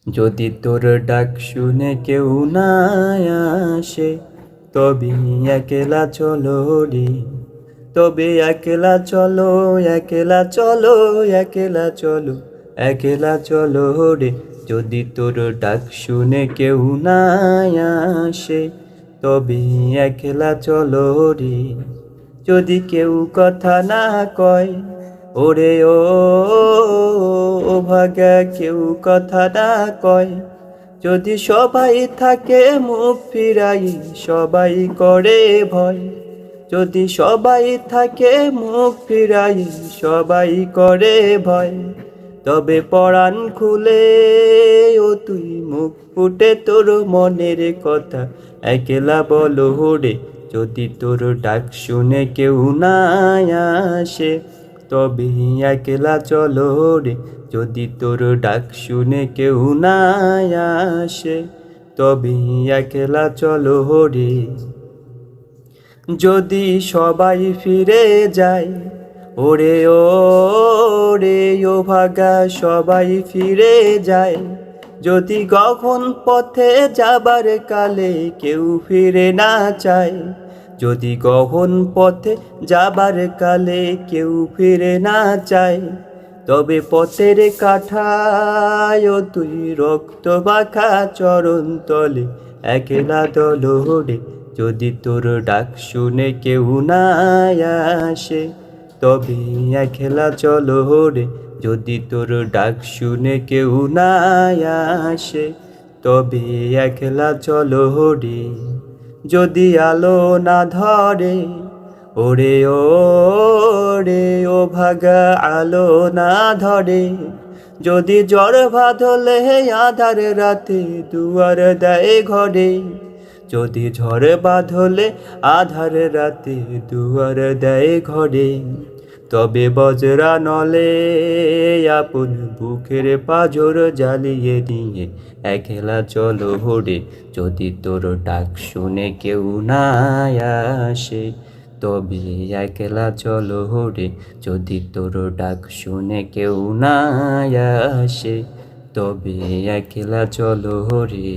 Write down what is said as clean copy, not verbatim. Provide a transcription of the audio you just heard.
যদি তোর ডাক শুনে কেউ না আসে, তবে একলা চলো রে, তবে একলা চলো, একলা চলো, একলা চলো, একলা চলো রে। যদি তোর ডাক শুনে কেউ না আসে, তবে একলা চলো রে। যদি কেউ কথা না কয়, ওরে ও ভাগা কেউ কথা না কয়, যদি সবাই থাকে মুখ ফিরাই, সবাই করে ভয়। যদি সবাই থাকে মুখ ফিরাই, সবাই করে ভয়। তবে পরাণ খুলে ও তুই মুখ ফুটে তোর মনের কথা একলা বলো রে। যদি তোর ডাক শুনে কেউ না আসে, তবে একলা চলো রে। যদি তোর ডাক শুনে কেউ না আসে, তবে একলা চলো রে। যদি সবাই ফিরে যায়, ওরে ও ভাগা সবাই ফিরে যায়। যদি গগন পথে যাবার কালে কেউ ফিরে না চায়, যদি গগন পথে যাবার কালে কেউ ফিরে না চায়, তবে পথের কাঠায় তুই রক্ত মাখা চরণ তলে একলা দলো রে। যদি তোর ডাক শুনে কেউ না আসে, তবে একলা চলো রে। যদি তোর ডাক শুনে কেউ না আসে, তবে একলা চলো রে। যদি আলো না ধরে, ওরে ও ভাগা আলো না ধরে। যদি জ্বর বাঁধলে আধার রাতে দুয়ার দেয় ঘরে। যদি ঝড় বাঁধলে আধার রাতে দুয়ার দেয় ঘরে। তবে বজরা নলে আপন বুকের পাঁজর জ্বালিয়ে নিয়ে একলা চলো রে। যদি তোর ডাক শুনে কেউ না আসে, তবে একলা চলো রে। যদি তোর ডাক শুনে কেউ না আসে, তবে একলা চলো রে।